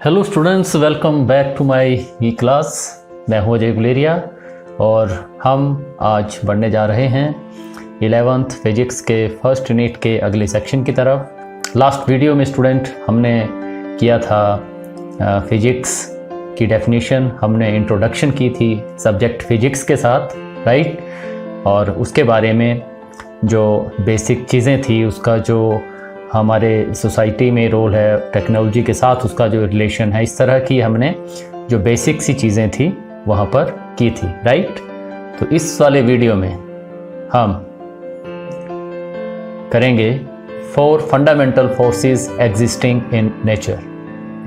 Hello students, welcome back to my e class. मैं हूं अजय गुलेरिया और हम आज बढ़ने जा रहे हैं 11th फिजिक्स के फर्स्ट यूनिट के अगले सेक्शन की तरफ। लास्ट वीडियो में स्टूडेंट हमने किया था फिजिक्स की डेफिनेशन, हमने इंट्रोडक्शन की थी सब्जेक्ट फिजिक्स के साथ, राइट। और उसके बारे में जो बेसिक चीज़ें थी, उसका जो हमारे सोसाइटी में रोल है, टेक्नोलॉजी के साथ उसका जो रिलेशन है, इस तरह की हमने जो बेसिक सी चीज़ें थी वहाँ पर की थी, राइट। तो इस वाले वीडियो में हम करेंगे 4 fundamental forces existing in nature,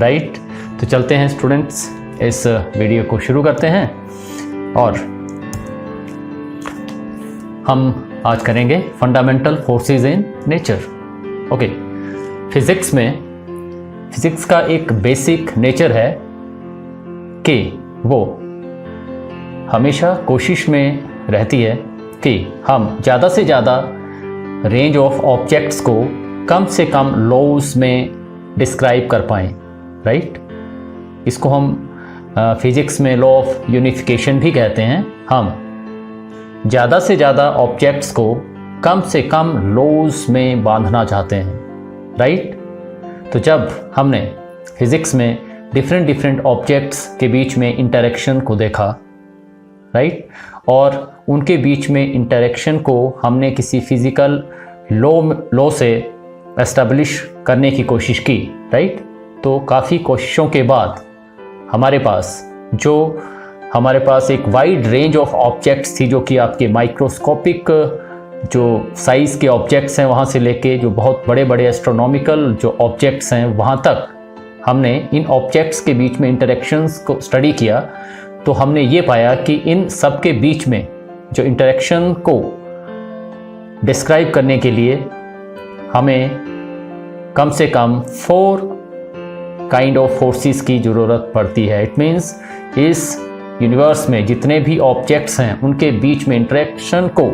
right. तो चलते हैं स्टूडेंट्स, इस वीडियो को शुरू करते हैं और हम आज करेंगे fundamental forces in nature. Okay, physics का एक बेसिक नेचर है कि वो हमेशा कोशिश में रहती है कि हम ज़्यादा से ज़्यादा रेंज ऑफ ऑब्जेक्ट्स को कम से कम लॉज में डिस्क्राइब कर पाएँ, राइट। इसको हम फिजिक्स में लॉ ऑफ यूनिफिकेशन भी कहते हैं। हम ज़्यादा से ज़्यादा ऑब्जेक्ट्स को कम से कम लॉज में बांधना चाहते हैं, राइट। तो जब हमने फिजिक्स में डिफरेंट ऑब्जेक्ट्स के बीच में इंटरेक्शन को देखा, राइट, और उनके बीच में इंटरेक्शन को हमने किसी फिजिकल लॉ से एस्टेब्लिश करने की कोशिश की, राइट। तो काफ़ी कोशिशों के बाद हमारे पास एक वाइड रेंज ऑफ ऑब्जेक्ट्स थी, जो कि आपके माइक्रोस्कोपिक जो साइज़ के ऑब्जेक्ट्स हैं वहाँ से लेके जो बहुत बड़े बड़े एस्ट्रोनॉमिकल जो ऑब्जेक्ट्स हैं वहाँ तक हमने इन ऑब्जेक्ट्स के बीच में इंटरेक्शंस को स्टडी किया। तो हमने ये पाया कि इन सब के बीच में जो इंटरेक्शन को डिस्क्राइब करने के लिए हमें कम से कम 4 काइंड ऑफ फोर्सेस की ज़रूरत पड़ती है। इट मीन्स इस यूनिवर्स में जितने भी ऑब्जेक्ट्स हैं उनके बीच में इंटरेक्शन को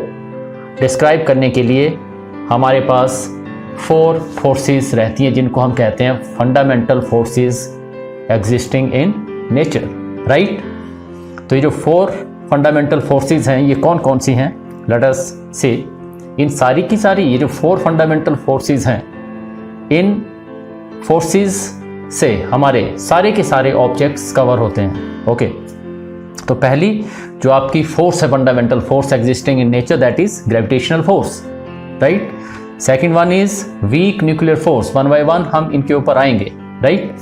डिस्क्राइब करने के लिए हमारे पास 4 फोर्सेस रहती हैं, जिनको हम कहते हैं fundamental forces existing in nature, right. तो ये जो 4 फंडामेंटल फोर्सेस हैं, ये कौन कौन सी हैं? लेट अस से इन सारी की सारी ये जो 4 फंडामेंटल फोर्सेस हैं, इन फोर्सेस से हमारे सारे के सारे ऑब्जेक्ट्स कवर होते हैं। ओके, तो पहली जो आपकी फोर्स है, fundamental force existing in nature, that is gravitational force, right. Second one is weak nuclear force, 1 by 1 हम इनके ऊपर आएंगे, right.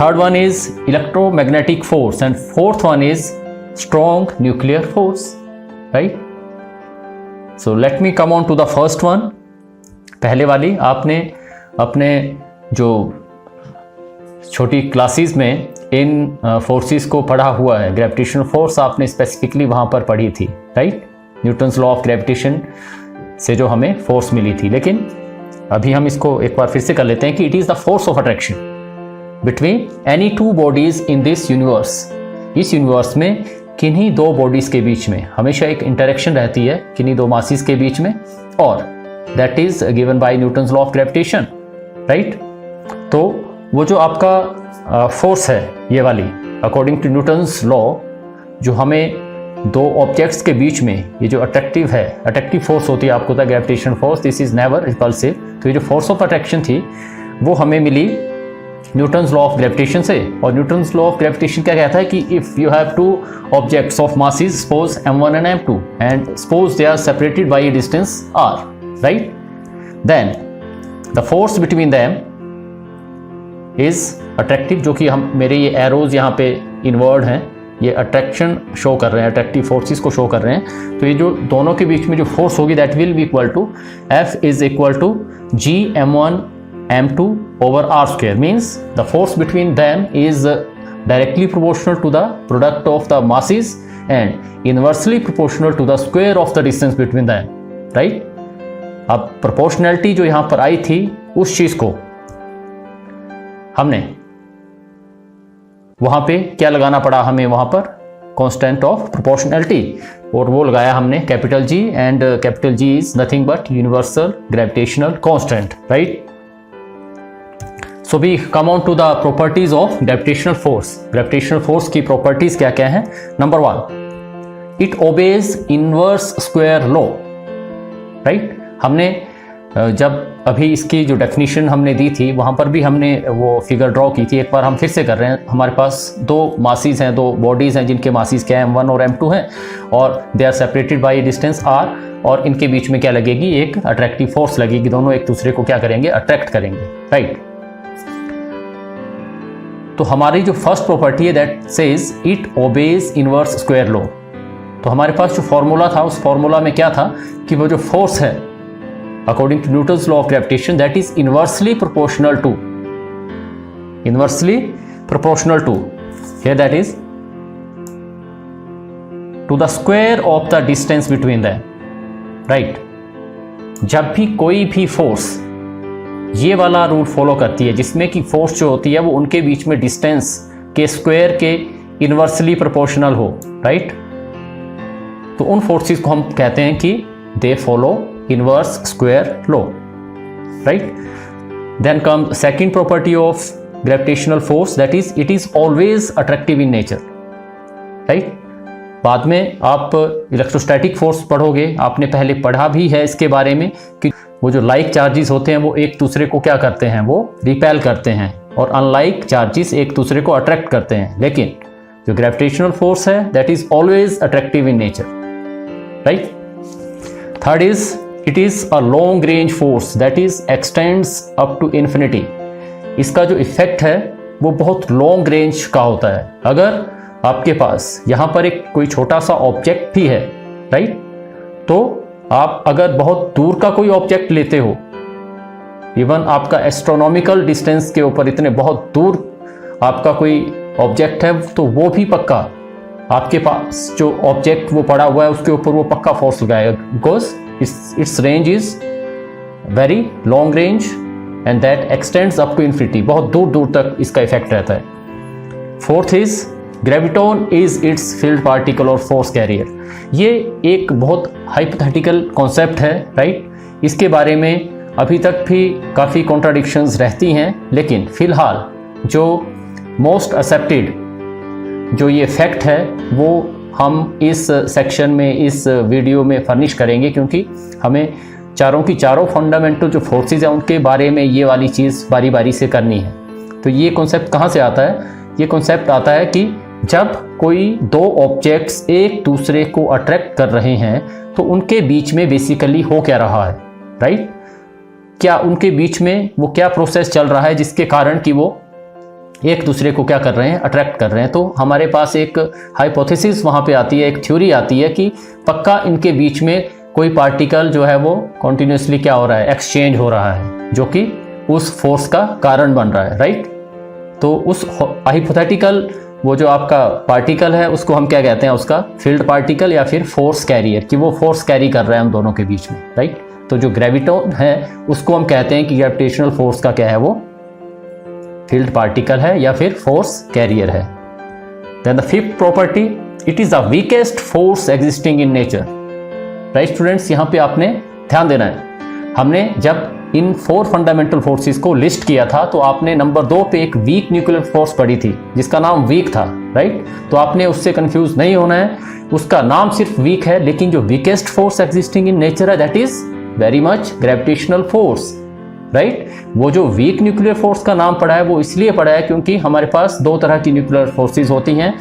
Third one is electromagnetic force and fourth one is strong nuclear force, right. So let me come on to the first one. पहले वाली आपने अपने जो छोटी क्लासेस में इन फोर्सेस को पढ़ा हुआ है। ग्रेविटेशनल फोर्स आपने स्पेसिफिकली वहाँ पर पढ़ी थी, right. Newton's law of gravitation से जो हमें फोर्स मिली थी। लेकिन अभी हम इसको एक बार फिर से कर लेते हैं कि it is the force of attraction between any 2 bodies in this universe. इस यूनिवर्स में किन्हीं 2 बॉडीज़ के बीच में हमेशा एक इंटरेक्शन रहती है, किन्हीं 2 मासेस के बीच में, और that is given by Newton's law of gravitation, right. तो वो जो आपका फोर्स है ये वाली, अकॉर्डिंग टू न्यूटन्स लॉ, जो हमें 2 ऑब्जेक्ट्स के बीच में ये जो अट्रैक्टिव फोर्स होती है, आपको पता है gravitation force, this is never repulsive. तो ये जो फोर्स ऑफ अट्रैक्शन थी वो हमें मिली न्यूटन्स लॉ ऑफ ग्रेविटेशन से। और न्यूटन्स लॉ ऑफ ग्रेविटेशन क्या कहता है कि if you have 2 objects of masses, suppose m1 and m2, and suppose they are separated by a distance r, right, then the force between them is attractive, जो कि हम मेरे ये arrows यहाँ पे इनवर्ड हैं, ये अट्रैक्शन शो कर रहे हैं, अट्रैक्टिव फोर्सेस को शो कर रहे हैं। तो ये जो दोनों के बीच में जो फोर्स होगी, that will be equal to F is equal to G m1 m2 over r square. Means the force between them is directly proportional to the product of the masses and inversely proportional to the square of the distance between them, right. अब proportionality जो यहाँ पर आई थी, उस चीज़ को हमने वहाँ पे क्या लगाना पड़ा, हमें वहाँ पर कांस्टेंट ऑफ प्रोपोर्शनैलिटी, और वो लगाया हमने capital G, and capital G is nothing but universal gravitational constant, right. So we come on to the properties of gravitational force. Gravitational force की प्रॉपर्टीज क्या क्या हैं? Number 1, it obeys inverse square law, right. हमने जब अभी इसकी जो definition हमने दी थी वहाँ पर भी हमने वो फिगर ड्रॉ की थी। एक बार हम फिर से कर रहे हैं। हमारे पास दो मासीज हैं, दो बॉडीज़ हैं जिनके मासीज क्या है, M1 और M2 हैं, और they are separated by distance r, और इनके बीच में क्या लगेगी? एक अट्रैक्टिव फोर्स लगेगी। दोनों एक दूसरे को क्या करेंगे? अट्रैक्ट करेंगे, राइट। तो हमारी जो फर्स्ट प्रॉपर्टी है that says it obeys inverse square law. तो हमारे पास जो फॉर्मूला था, उस फॉर्मूला में क्या था कि वो जो फोर्स है according to Newton's law of gravitation, that is inversely proportional to, here that is to the square of the distance between them, right। जब भी कोई भी फोर्स ये वाला रूल फॉलो करती है जिसमें कि फोर्स जो होती है वो उनके बीच में डिस्टेंस के स्क्वायर के इनवर्सली प्रोपोर्शनल हो, राइट। तो उन फोर्सेस को हम कहते हैं कि they follow inverse square law, right। Then comes second property of gravitational force, that is it is always attractive in nature, right। बाद में आप इलेक्ट्रोस्टैटिक फोर्स पढ़ोगे, आपने पहले पढ़ा भी है इसके बारे में कि वो जो लाइक चार्जेस होते हैं वो एक दूसरे को क्या करते हैं? वो रिपेल करते हैं, और अनलाइक चार्जेस एक दूसरे को अट्रैक्ट करते हैं। लेकिन जो ग्रेविटेशनल फोर्स है that is always attractive in nature, right. Third is it is a long range force that is extends up to infinity. इसका जो इफेक्ट है वो बहुत लॉन्ग रेंज का होता है। अगर आपके पास यहाँ पर एक कोई छोटा सा ऑब्जेक्ट भी है, राइट, तो आप अगर बहुत दूर का कोई ऑब्जेक्ट लेते हो, इवन आपका एस्ट्रोनॉमिकल डिस्टेंस के ऊपर इतने बहुत दूर आपका कोई ऑब्जेक्ट है, तो वो भी पक्का आपके पास जो ऑब्जेक्ट वो पड़ा हुआ है उसके ऊपर वो पक्का फोर्स लगाएगा, because its range is very long range and that extends up to infinity। बहुत दूर दूर तक इसका इफेक्ट रहता है। Fourth is graviton is it's field particle और फोर्स कैरियर। ये एक बहुत हाइपोथेटिकल कॉन्सेप्ट है, राइट। इसके बारे में अभी तक भी काफ़ी कॉन्ट्राडिक्शंस रहती हैं, लेकिन फिलहाल जो मोस्ट एक्सेप्टेड जो ये फैक्ट है वो हम इस सेक्शन में, इस वीडियो में फर्निश करेंगे, क्योंकि हमें चारों की चारों फंडामेंटल जो फोर्सेस हैं उनके बारे में ये वाली चीज़ बारी बारी से करनी है। तो ये कॉन्सेप्ट कहाँ से आता है? ये कॉन्सेप्ट आता है कि जब कोई दो ऑब्जेक्ट्स एक दूसरे को अट्रैक्ट कर रहे हैं तो उनके बीच में बेसिकली हो क्या रहा है, राइट। क्या उनके बीच में वो क्या प्रोसेस चल रहा है जिसके कारण कि वो एक दूसरे को क्या कर रहे हैं? अट्रैक्ट कर रहे हैं। तो हमारे पास एक हाइपोथेसिस वहाँ पे आती है, एक थ्योरी आती है कि पक्का इनके बीच में कोई पार्टिकल जो है वो कॉन्टिन्यूसली क्या हो रहा है? एक्सचेंज हो रहा है, जो कि उस फोर्स का कारण बन रहा है, राइट। तो उस हाइपोथेटिकल वो जो आपका पार्टिकल है उसको हम क्या कहते हैं? उसका फील्ड पार्टिकल या फिर फोर्स कैरियर, कि वो फोर्स कैरी कर रहा है हम दोनों के बीच में, राइट। तो जो ग्रेविटॉन है उसको हम कहते हैं कि ग्रेविटेशनल फोर्स का क्या है? वो फील्ड पार्टिकल है या फिर फोर्स कैरियर है। Then the fifth property, it is the weakest force existing in nature, right students. यहाँ पे आपने ध्यान देना है। हमने जब इन 4 फंडामेंटल फोर्सेस को लिस्ट किया था तो आपने नंबर 2 पे एक वीक न्यूक्लियर फोर्स पढ़ी थी जिसका नाम वीक था, राइट। तो आपने उससे कंफ्यूज नहीं होना है, उसका नाम सिर्फ वीक है, लेकिन जो weakest force existing in nature है that is very much gravitational force, right. वो जो वीक न्यूक्लियर फोर्स का नाम पड़ा है वो इसलिए पड़ा है क्योंकि हमारे पास 2 तरह की न्यूक्लियर फोर्सेस होती हैं,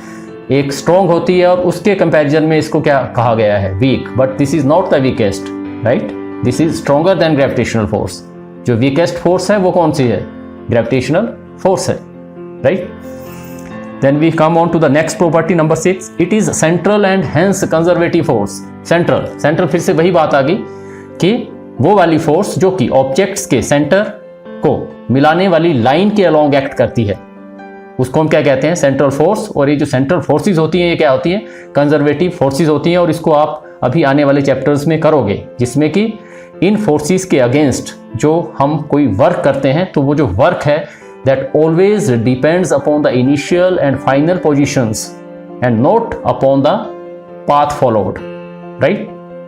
एक स्ट्रॉन्ग होती है और उसके कंपैरिजन में इसको क्या कहा गया है? Weak. But this is not the weakest, right. This is stronger than gravitational force. जो वीकेस्ट फोर्स है वो कौन सी है? ग्रेविटेशनल फोर्स है, right. Then we come on to the next property number 6, it is central and hence conservative force. Central फिर से वही बात आ गई कि वो वाली फोर्स जो कि ऑब्जेक्ट्स के सेंटर को मिलाने वाली लाइन के अलोंग एक्ट करती है, उसको हम क्या कहते हैं? Central force. और ये जो सेंट्रल फोर्सेस होती हैं ये क्या होती हैं? कंजर्वेटिव फोर्सेस होती हैं, और इसको आप अभी आने वाले चैप्टर्स में करोगे, जिसमें कि इन फोर्सेस के अगेंस्ट जो हम कोई वर्क करते हैं तो वो जो वर्क है that always depends upon the initial and final positions and not upon the path followed, right.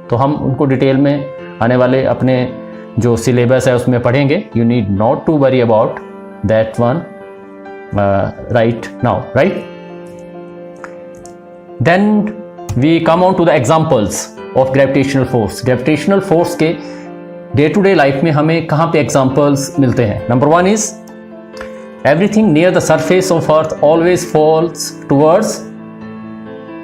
तो हम उनको डिटेल में आने वाले अपने जो सिलेबस है उसमें पढ़ेंगे। You need not to worry about that one right now, right? Then we come on to the examples of gravitational force. Gravitational force के डे टू डे लाइफ में हमें कहाँ पे एग्जाम्पल्स मिलते हैं? Number one is everything near the surface of earth always falls towards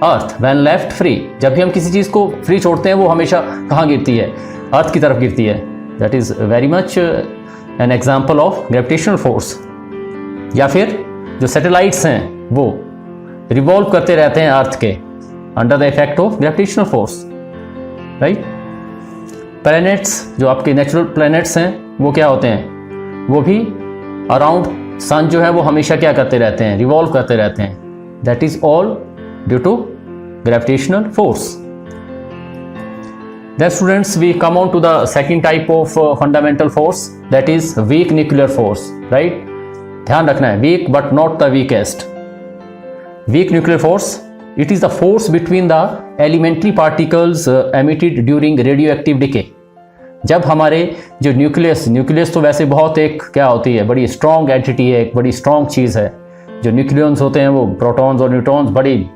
earth when left free. जब भी हम किसी चीज़ को फ्री छोड़ते हैं वो हमेशा कहाँ गिरती है? अर्थ की तरफ गिरती है. That is very much an example of gravitational force. या फिर जो सैटेलाइट्स हैं वो रिवॉल्व करते रहते हैं अर्थ के under the effect of gravitational force, right. Planets जो आपके नेचुरल प्लैनेट्स हैं वो क्या होते हैं? वो भी अराउंड सन जो है वो हमेशा क्या करते रहते हैं? रिवॉल्व करते रहते हैं. That is all due to gravitational force. Then students, we come on to the second type of fundamental force, that is weak nuclear force, right? ध्यान रखना है, weak but not the weakest. Weak nuclear force, it is the force between the elementary particles emitted during radioactive decay. जब हमारे जो nucleus तो वैसे बहुत एक क्या होती है, बड़ी स्ट्रॉन्ग एंटिटी है, एक बड़ी स्ट्रॉन्ग चीज़ है. जो न्यूक्लियंस होते हैं वो प्रोटॉन्स और न्यूट्रॉन्स बड़ी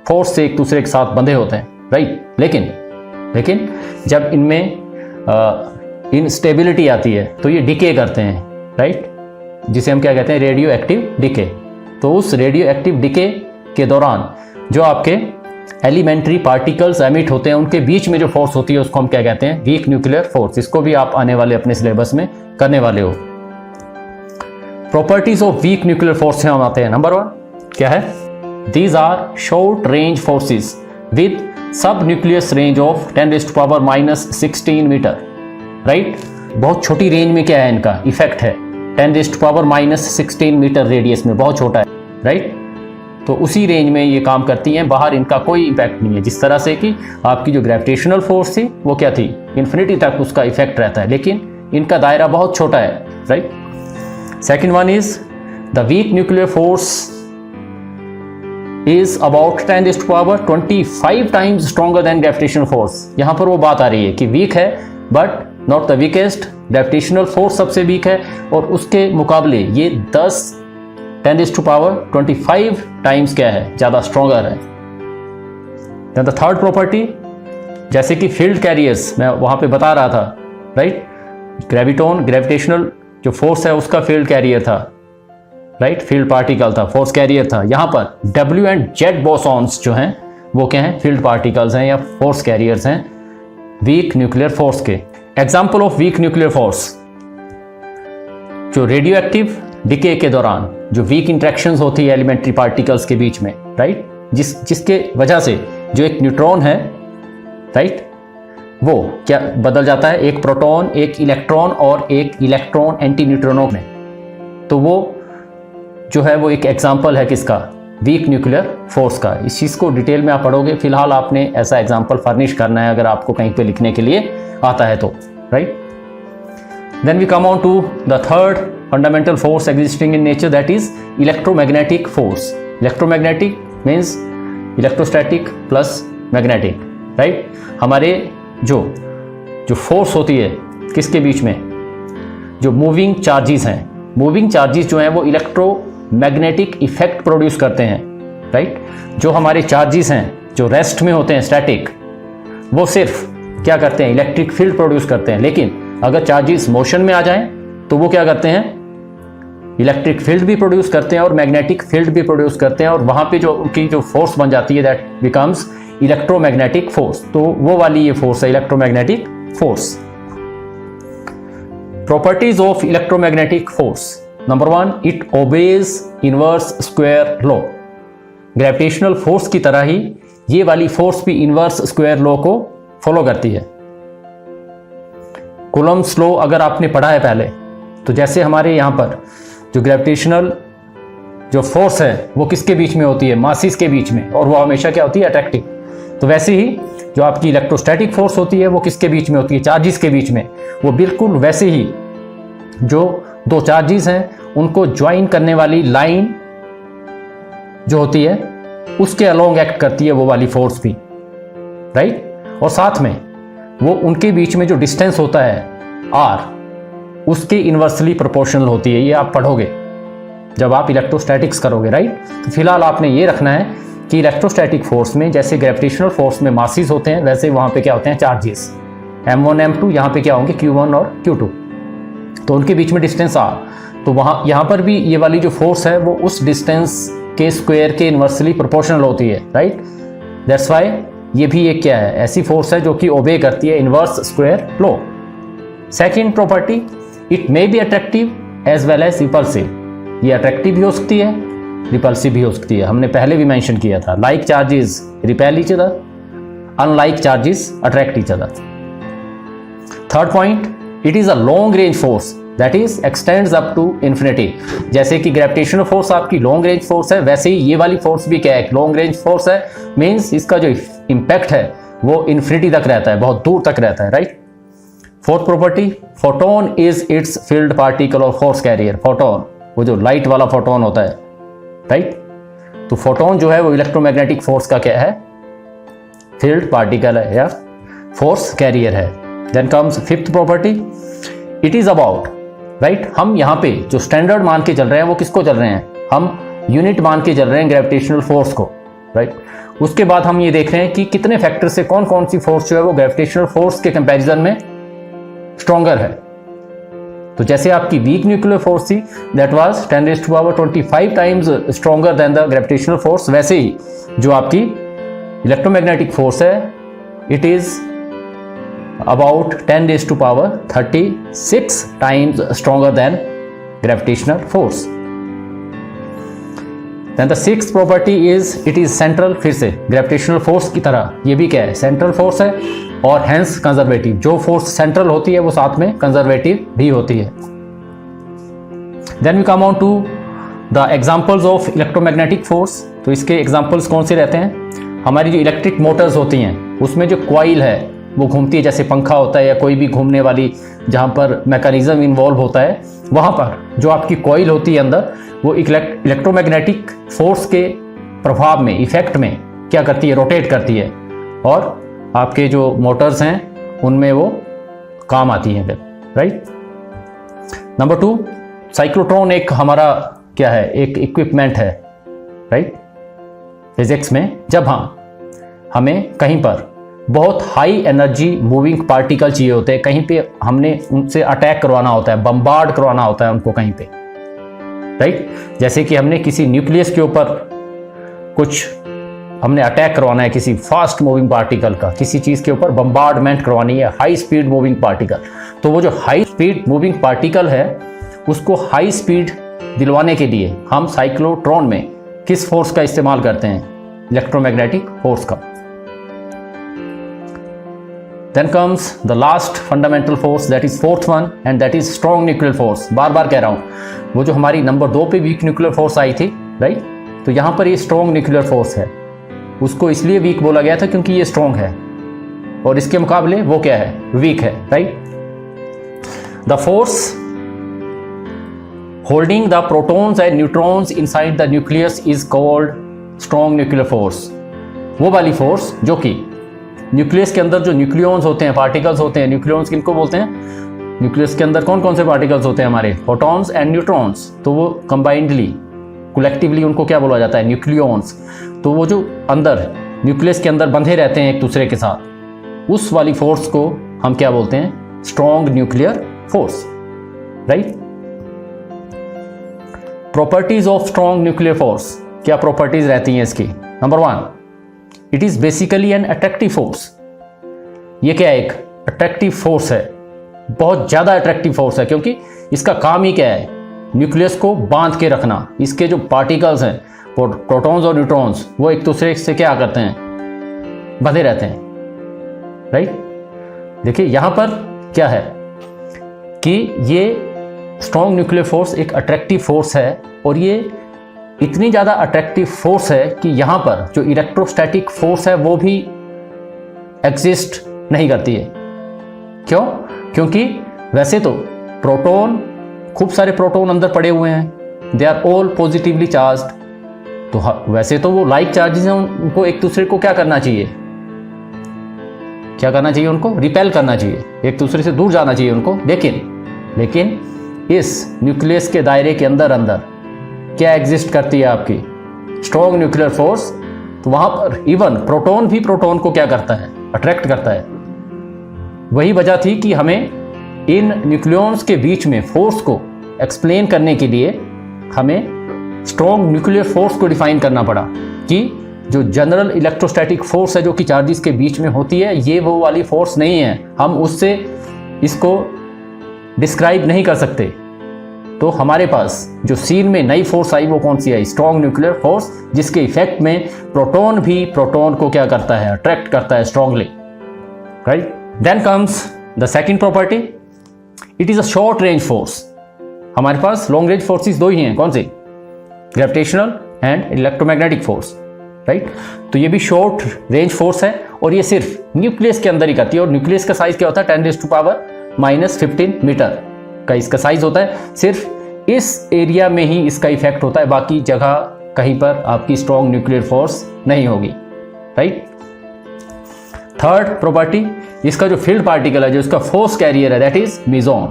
फोर्स से एक दूसरे के साथ बंधे होते हैं, राइट. लेकिन जब इनमें इनस्टेबिलिटी आती है तो ये डिके करते हैं, राइट, जिसे हम क्या कहते हैं? Radio active decay. तो उस रेडियो एक्टिव डिके के दौरान जो आपके एलिमेंट्री पार्टिकल्स एमिट होते हैं उनके बीच में जो फोर्स होती है उसको हम क्या कहते हैं? Week nuclear force. इसको भी आप आने वाले अपने सिलेबस में करने वाले हो. Properties of weak nuclear force से हम आते हैं. नंबर वन क्या है? These are short range forces with sub nucleus range of 10⁻⁻16 metre, right. बहुत छोटी रेंज में क्या है इनका इफेक्ट है? 10⁻⁻16 मीटर रेडियस में, बहुत छोटा है, राइट. तो उसी रेंज में ये काम करती हैं, बाहर इनका कोई इम्पैक्ट नहीं है. जिस तरह से कि आपकी जो ग्रेविटेशनल फोर्स थी वो क्या थी? इन्फिनिटी तक उसका इफेक्ट रहता है, लेकिन इनका दायरा बहुत छोटा है, right. Second one is the week nuclear force is about 10⁻25 times stronger than gravitational force. यहाँ पर वो बात आ रही है कि वीक है but not the weakest. Gravitational force सबसे वीक है और उसके मुकाबले ये 10⁻25 टाइम्स क्या है? ज़्यादा स्ट्रोंगर है. द थर्ड प्रॉपर्टी, जैसे कि फील्ड कैरियर्स मैं वहाँ पे बता रहा था, राइट. ग्रेविटेशनल जो फोर्स है उसका फील्ड कैरियर था, राइट. फील्ड पार्टिकल था, फोर्स कैरियर था. यहाँ पर W एंड Z बोसॉन्स जो हैं वो क्या हैं? फील्ड पार्टिकल्स हैं या फोर्स कैरियर्स हैं वीक न्यूक्लियर फोर्स के. Example of weak nuclear force, जो रेडियो एक्टिव डिके के दौरान जो वीक इंट्रैक्शंस होती है एलिमेंट्री पार्टिकल्स के बीच में, राइट, जिसके वजह से जो एक न्यूट्रॉन है, राइट, वो क्या बदल जाता है? एक प्रोटॉन, एक इलेक्ट्रॉन और एक इलेक्ट्रॉन एंटी न्यूट्रिनो में. तो वो जो है वो एक एग्जाम्पल है किसका? वीक न्यूक्लियर फोर्स का. इस चीज़ को डिटेल में आप पढ़ोगे. फिलहाल आपने ऐसा एग्जाम्पल फर्निश करना है अगर आपको कहीं पे लिखने के लिए आता है तो, right. Then we come on to the third fundamental force existing in nature, that is electromagnetic force. Electromagnetic means electrostatic plus magnetic, right. हमारे जो फोर्स होती है किसके बीच में? जो मूविंग चार्जेस हैं. मूविंग चार्जेस जो हैं वो इलेक्ट्रोमैग्नेटिक इफेक्ट प्रोड्यूस करते हैं, राइट. जो हमारे चार्जेस हैं जो रेस्ट में होते हैं स्टैटिक, वो सिर्फ क्या करते हैं? इलेक्ट्रिक फील्ड प्रोड्यूस करते हैं. लेकिन अगर चार्जेस मोशन में आ जाएं तो वो क्या करते हैं? इलेक्ट्रिक फील्ड भी प्रोड्यूस करते हैं और मैग्नेटिक फील्ड भी प्रोड्यूस करते हैं. और वहाँ पे जो उनकी जो फोर्स बन जाती है दैट बिकम्स इलेक्ट्रोमैग्नेटिक फोर्स. तो वो वाली ये फोर्स है electromagnetic force. Properties of electromagnetic force. Number one, it obeys inverse square law. Gravitational force की तरह ही ये वाली फोर्स भी इनवर्स स्क्वायर लॉ को फॉलो करती है. कूलम्ब्स लॉ अगर आपने पढ़ा है पहले, तो जैसे हमारे यहाँ पर जो ग्रेविटेशनल जो फोर्स है वो किसके बीच में होती है? मासिस के बीच में, और वो हमेशा क्या होती है? अट्रैक्टिव. तो वैसे ही जो आपकी इलेक्ट्रोस्टैटिक फोर्स होती है वो किसके बीच में होती है? चार्जेस के बीच में. वो बिल्कुल वैसे ही जो दो चार्जेस हैं उनको ज्वाइन करने वाली लाइन जो होती है उसके अलोंग एक्ट करती है वो वाली फोर्स भी, राइट. और साथ में वो उनके बीच में जो डिस्टेंस होता है R, उसके इन्वर्सली प्रोपोर्शनल होती है। ये आप पढ़ोगे जब आप इलेक्ट्रोस्टैटिक्स करोगे, राइट। तो फिलहाल आपने ये रखना है कि इलेक्ट्रोस्टैटिक फोर्स में जैसे ग्रेविटेशनल फोर्स में मासेस होते हैं, वैसे वहाँ पे क्या होते हैं, चार्जेस m1 m2, यहाँ पे क्या होंगे q1 और q2, तो उनके बीच में डिस्टेंस r, तो वहाँ यहाँ पर भी ये वाली जो फोर्स है वो उस डिस्टेंस के स्क्वायर के इन्वर्सली प्रोपोर्शनल होती है, राइट। दैट्स वाई ये भी एक क्या है, ऐसी फोर्स है जो कि ओबे करती है inverse square law. Second property, it may be attractive as well as repulsive. ये अट्रैक्टिव भी हो सकती है, रिपल्सिव भी हो सकती है, हमने पहले भी मेंशन किया था। Like charges repel each other, unlike charges attract each other. Third point, it is a long range force that is extends up to infinity. जैसे कि ग्रेविटेशनल फोर्स आपकी लॉन्ग रेंज फोर्स है, वैसे ही ये वाली फोर्स भी क्या है, लॉन्ग रेंज फोर्स है। मींस इसका जो इम्पैक्ट है वो इन्फिनिटी तक रहता है, बहुत दूर तक रहता है, right. Fourth property, photon is it's field particle और फोर्स कैरियर। फोटोन वो जो लाइट वाला फोटोन होता है, राइट। तो फोटोन जो है वो इलेक्ट्रोमैग्नेटिक फोर्स का क्या है, फील्ड पार्टिकल है या फोर्स कैरियर है। Then comes fifth property, it is about, right. हम यहाँ पे जो स्टैंडर्ड मान के चल रहे हैं वो किसको चल रहे हैं, हम यूनिट मान के चल रहे हैं ग्रेविटेशनल फोर्स को, राइट। उसके बाद हम ये देख रहे हैं कि कितने फैक्टर से कौन कौन सी फोर्स जो है वो ग्रेविटेशनल फोर्स के कंपैरिजन में स्ट्रॉन्गर है। तो जैसे आपकी वीक न्यूक्लियर फोर्स थी that was 10⁻25 times stronger than the gravitational force, वैसे ही जो आपकी इलेक्ट्रोमैग्नेटिक फोर्स है it is about 10⁻36 times stronger than gravitational force. Then the sixth property is it is central. फिर से ग्रेविटेशनल फोर्स की तरह ये भी क्या है, सेंट्रल फोर्स है और हेंस कंजर्वेटिव। जो फोर्स सेंट्रल होती है वो साथ में कंजर्वेटिव भी होती है। Then we come on to the examples of electromagnetic force. तो इसके एग्जांपल्स कौन से रहते हैं, हमारी जो इलेक्ट्रिक मोटर्स होती हैं उसमें जो कॉइल है वो घूमती है, जैसे पंखा होता है या कोई भी घूमने वाली जहाँ पर मैकेनिज्म इन्वॉल्व होता है, वहाँ पर जो आपकी कॉइल होती है अंदर वो इलेक्ट्रोमैग्नेटिक फोर्स के प्रभाव में, इफेक्ट में क्या करती है, रोटेट करती है और आपके जो मोटर्स हैं उनमें वो काम आती हैं फिर, राइट। नंबर 2, साइक्लोट्रॉन एक हमारा क्या है, एक इक्विपमेंट है, राइट। फिजिक्स में जब हमें कहीं पर बहुत हाई एनर्जी मूविंग पार्टिकल चाहिए होते हैं, कहीं पे हमने उनसे अटैक करवाना होता है, बम्बार्ड करवाना होता है उनको कहीं पे, राइट। जैसे कि हमने किसी न्यूक्लियस के ऊपर कुछ हमने अटैक करवाना है, किसी फास्ट मूविंग पार्टिकल का, किसी चीज़ के ऊपर बम्बार्डमेंट करवानी है, हाई स्पीड मूविंग पार्टिकल। तो वो जो हाई स्पीड मूविंग पार्टिकल है उसको हाई स्पीड दिलवाने के लिए हम साइक्लोट्रॉन में किस फोर्स का इस्तेमाल करते हैं, इलेक्ट्रोमैग्नेटिक फोर्स का। Then comes the last fundamental force that is fourth one and that is strong nuclear force. बार बार कह रहा हूँ, वो जो हमारी नंबर 2 पे वीक न्यूक्लियर फोर्स आई थी, राइट। तो यहाँ पर ये स्ट्रॉन्ग न्यूक्लियर फोर्स है, उसको इसलिए वीक बोला गया था क्योंकि ये स्ट्रॉन्ग है और इसके मुकाबले वो क्या है, वीक है, right. The force holding the protons and neutrons inside the nucleus is called strong nuclear force. वो वाली फोर्स जो कि न्यूक्लियस के अंदर जो न्यूक्लियॉन्स होते हैं, पार्टिकल्स होते हैं, न्यूक्लियॉन्स किनको बोलते हैं, न्यूक्लियस के अंदर कौन कौन से पार्टिकल्स होते हैं हमारे, प्रोटॉन्स एंड न्यूट्रॉन्स। तो वो कंबाइंडली कलेक्टिवली उनको क्या बोला जाता है, न्यूक्लियॉन्स। तो वो जो अंदर न्यूक्लियस के अंदर बंधे रहते हैं एक दूसरे के साथ, उस वाली फोर्स को हम क्या बोलते हैं, strong nuclear force, right. Properties of strong nuclear force, क्या प्रॉपर्टीज रहती हैं इसकी। Number 1, it is basically an attractive force. ये क्या है, एक अट्रैक्टिव फोर्स है, बहुत ज्यादा अट्रैक्टिव फोर्स है, क्योंकि इसका काम ही क्या है, न्यूक्लियस को बांध के रखना। इसके जो पार्टिकल्स हैं, प्रोटॉन्स और न्यूट्रॉन्स, वो एक दूसरे से क्या करते हैं, बंधे रहते हैं, राइट। देखिए यहां पर क्या है कि ये स्ट्रॉन्ग न्यूक्लियर फोर्स एक अट्रैक्टिव फोर्स है और ये इतनी ज़्यादा अट्रैक्टिव फोर्स है कि यहाँ पर जो इलेक्ट्रोस्टैटिक फोर्स है वो भी एग्जिस्ट नहीं करती है। क्यों? क्योंकि वैसे तो प्रोटॉन, खूब सारे प्रोटॉन अंदर पड़े हुए हैं, they are all positively charged. तो वैसे तो वो लाइक चार्जेस हैं, उनको एक दूसरे को क्या करना चाहिए, क्या करना चाहिए, उनको रिपेल करना चाहिए, एक दूसरे से दूर जाना चाहिए उनको। लेकिन लेकिन इस न्यूक्लियस के दायरे के अंदर अंदर क्या एग्जिस्ट करती है आपकी स्ट्रॉन्ग न्यूक्लियर फोर्स। तो वहां पर इवन प्रोटॉन भी प्रोटॉन को क्या करता है, अट्रैक्ट करता है। वही वजह थी कि हमें इन न्यूक्लियॉन्स के बीच में फोर्स को एक्सप्लेन करने के लिए हमें स्ट्रॉन्ग न्यूक्लियर फोर्स को डिफाइन करना पड़ा कि जो जनरल इलेक्ट्रोस्टैटिक फोर्स है जो कि चार्जेस के बीच में होती है, ये वो वाली फोर्स नहीं है, हम उससे इसको डिस्क्राइब नहीं कर सकते। तो हमारे पास जो सीन में नई फोर्स आई वो कौन सी आई, स्ट्रॉन्ग न्यूक्लियर फोर्स, जिसके इफेक्ट में प्रोटॉन भी प्रोटॉन को क्या करता है, अट्रैक्ट करता है strongly, right. Then comes the second property, it is a short range force. हमारे पास लॉन्ग रेंज फोर्सेस दो ही हैं, कौन सी, gravitational and electromagnetic force, right. तो ये भी शॉर्ट रेंज फोर्स है और ये सिर्फ न्यूक्लियस के अंदर ही करती है। और न्यूक्लियस का साइज क्या होता है, 10⁻⁻15 मीटर का इसका साइज होता है। सिर्फ इस एरिया में ही इसका इफेक्ट होता है, बाकी जगह कहीं पर आपकी स्ट्रॉन्ग न्यूक्लियर फोर्स नहीं होगी, राइट। थर्ड प्रॉपर्टी, इसका जो फील्ड पार्टिकल है, जो इसका फोर्स कैरियर है, that is meson,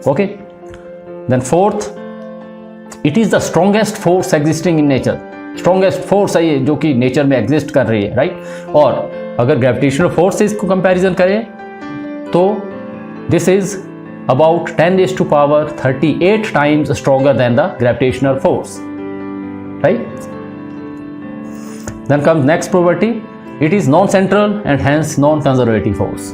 okay. Then fourth, it is the strongest force existing in nature. Strongest force है ये जो कि नेचर में एग्जिस्ट कर रही है, राइट। और अगर ग्रेविटेशनल फोर्स से इसको कंपैरिजन करें तो this is about 10⁻38 times stronger than the gravitational force, right? Then comes next property, it is non-central and hence non-conservative force,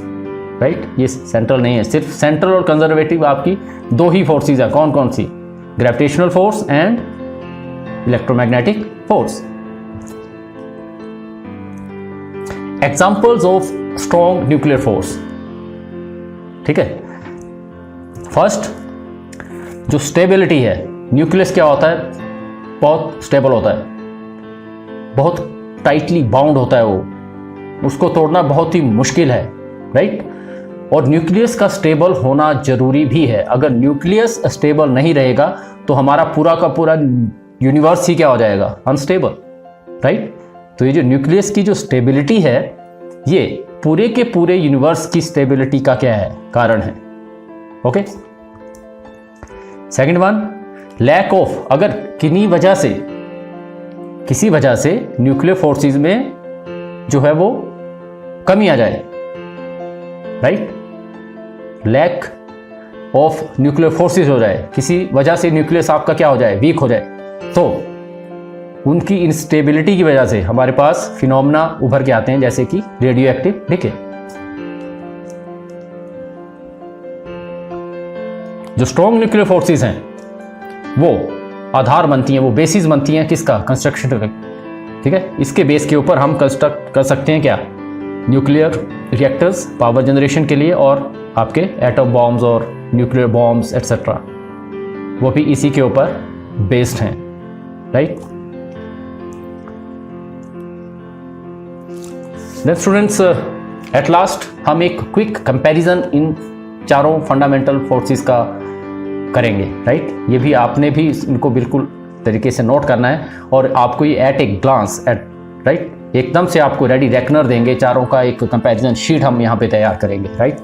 right? ये central नहीं है, सिर्फ central और conservative आपकी दो ही forces है, कौन कौन सी, gravitational force and electromagnetic force. Examples of strong nuclear force, ठीक है। फर्स्ट, जो स्टेबिलिटी है, न्यूक्लियस क्या होता है, बहुत स्टेबल होता है, बहुत टाइटली बाउंड होता है, वो उसको तोड़ना बहुत ही मुश्किल है, राइट। और न्यूक्लियस का स्टेबल होना जरूरी भी है। अगर न्यूक्लियस स्टेबल नहीं रहेगा तो हमारा पूरा का पूरा यूनिवर्स ही क्या हो जाएगा, अनस्टेबल, राइट। तो ये जो न्यूक्लियस की जो स्टेबिलिटी है, ये पूरे के पूरे यूनिवर्स की स्टेबिलिटी का क्या है, कारण है, okay. Second one, lack of, अगर किसी वजह से न्यूक्लियर फोर्सेस में जो है वो कमी आ जाए, right, lack of nuclear forces हो जाए, किसी वजह से न्यूक्लियस आपका क्या हो जाए, वीक हो जाए, तो उनकी इंस्टेबिलिटी की वजह से हमारे पास फिनोमेना उभर के आते हैं, जैसे कि रेडियो एक्टिव डिके। जो स्ट्रॉन्ग न्यूक्लियर फोर्सेस हैं वो आधार बनती हैं, वो बेसिस बनती हैं किसका, कंस्ट्रक्शन का, ठीक है। इसके बेस के ऊपर हम कंस्ट्रक्ट कर सकते हैं क्या, न्यूक्लियर रिएक्टर्स पावर जनरेशन के लिए, और आपके एटम बॉम्ब्स और न्यूक्लियर बॉम्ब्स एटसेट्रा, वो भी इसी के ऊपर बेस्ड हैं, right. Then students, at last हम एक क्विक कंपैरिजन इन चारों फंडामेंटल फोर्सेस का करेंगे, राइट। ये भी आपने भी इनको बिल्कुल तरीके से नोट करना है, और आपको ये एट ए ग्लांस, राइट, एकदम से आपको रेडी रेकनर देंगे, चारों का एक कंपैरिजन शीट हम यहाँ पे तैयार करेंगे, राइट।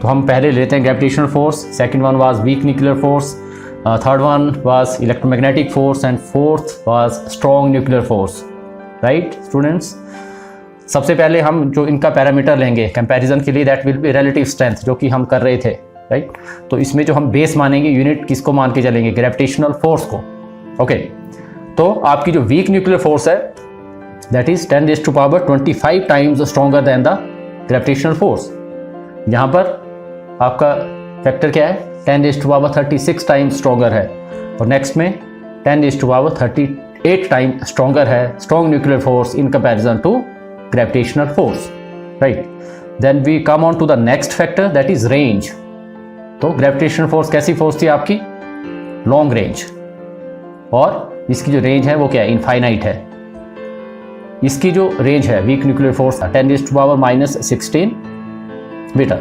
तो हम पहले लेते हैं gravitational force, second one was week nuclear force, third one was electromagnetic force and fourth was strong nuclear force, right students. सबसे पहले हम जो इनका पैरामीटर लेंगे कंपैरिजन के लिए, that will be relative strength, जो कि हम कर रहे थे, राइट। तो इसमें जो हम बेस मानेंगे, यूनिट किसको मान के चलेंगे, ग्रेविटेशनल फोर्स को, ओके। तो आपकी जो वीक न्यूक्लियर फोर्स है, that is 10⁻25 times stronger than the gravitational force. यहाँ पर आपका फैक्टर क्या है, 10⁻36 टाइम्स स्ट्रॉन्गर है, और नेक्स्ट में 10⁻38 टाइम्स स्ट्रॉन्गर है strong nuclear force in comparison to gravitational force, right. Then we come on to the next factor, that is range. तो gravitational force कैसी फोर्स थी आपकी, लॉन्ग रेंज, और इसकी जो रेंज है वो क्या है, इनफाइनाइट है। इसकी जो रेंज है weak nuclear force 10⁻16 metre,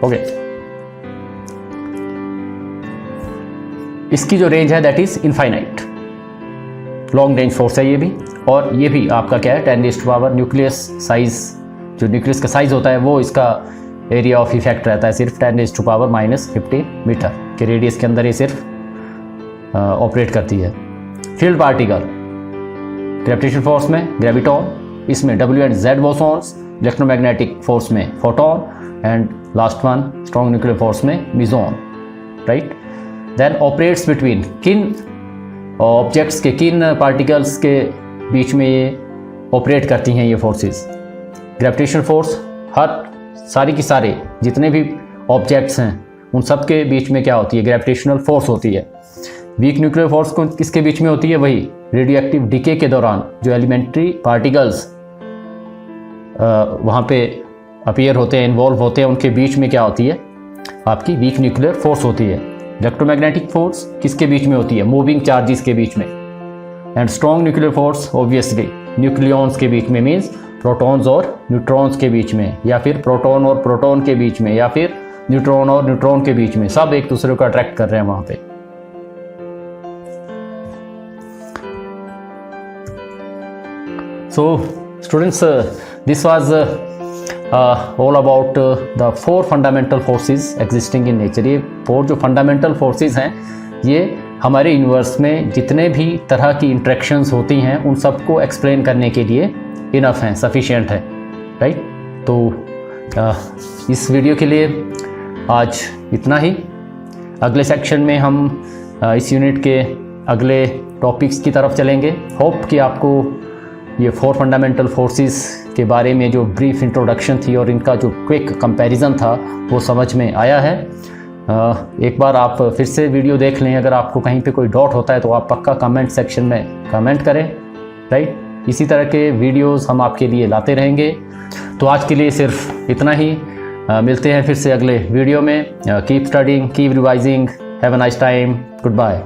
okay. इसकी जो रेंज है that is infinite, long range force है ये भी, और ये भी आपका क्या है 10⁻, न्यूक्लियस साइज, जो न्यूक्लियस का साइज होता है वो इसका एरिया ऑफ इफेक्ट रहता है सिर्फ 10⁻⁻50 मीटर के रेडियस के अंदर ये सिर्फ ऑपरेट करती है। फील्ड पार्टिकल ग्रेविटेशन फोर्स में ग्रेविटॉन, इसमें W and Z bosons, electromagnetic force में photon and last one strong nuclear force में meson, right. Then operates between, किन ऑब्जेक्ट्स के, किन पार्टिकल्स के बीच में ये ऑपरेट करती हैं ये फोर्सेस। ग्रेविटेशन फोर्स हर सारी की सारे जितने भी ऑब्जेक्ट्स हैं उन सब के बीच में क्या होती है, ग्रेविटेशनल फोर्स होती है। वीक न्यूक्लियर फोर्स को किसके बीच में होती है, वही रेडियोएक्टिव डिके के दौरान जो एलिमेंट्री पार्टिकल्स वहाँ पे अपीयर होते हैं, इन्वॉल्व होते हैं, उनके बीच में क्या होती है, आपकी वीक न्यूक्लियर फोर्स होती है। इलेक्ट्रोमैग्नेटिक फोर्स किसके बीच में होती है, मूविंग चार्जेस के बीच में। And strong nuclear force obviously nucleons के बीच में, मीन्स प्रोटॉन्स और न्यूट्रॉन्स के बीच में, या फिर प्रोटॉन और प्रोटॉन के बीच में, या फिर न्यूट्रॉन और न्यूट्रॉन के बीच में, सब एक दूसरे को अट्रैक्ट कर रहे हैं वहाँ पे। So students, this was all about the 4 fundamental forces existing in nature। ये 4 जो fundamental forces हैं ये हमारे यूनिवर्स में जितने भी तरह की इंट्रैक्शंस होती हैं उन सबको एक्सप्लेन करने के लिए इनफ हैं, सफिशिएंट है, राइट। तो इस वीडियो के लिए आज इतना ही। अगले सेक्शन में हम इस यूनिट के अगले टॉपिक्स की तरफ चलेंगे। होप कि आपको ये 4 फंडामेंटल फोर्सेस के बारे में जो ब्रीफ इंट्रोडक्शन थी और इनका जो क्विक कंपैरिजन था वो समझ में आया है। एक बार आप फिर से वीडियो देख लें, अगर आपको कहीं पे कोई डाउट होता है तो आप पक्का कमेंट सेक्शन में कमेंट करें, राइट। इसी तरह के वीडियोस हम आपके लिए लाते रहेंगे। तो आज के लिए सिर्फ इतना ही, मिलते हैं फिर से अगले वीडियो में। Keep studying, keep revising, have a nice time, good bye.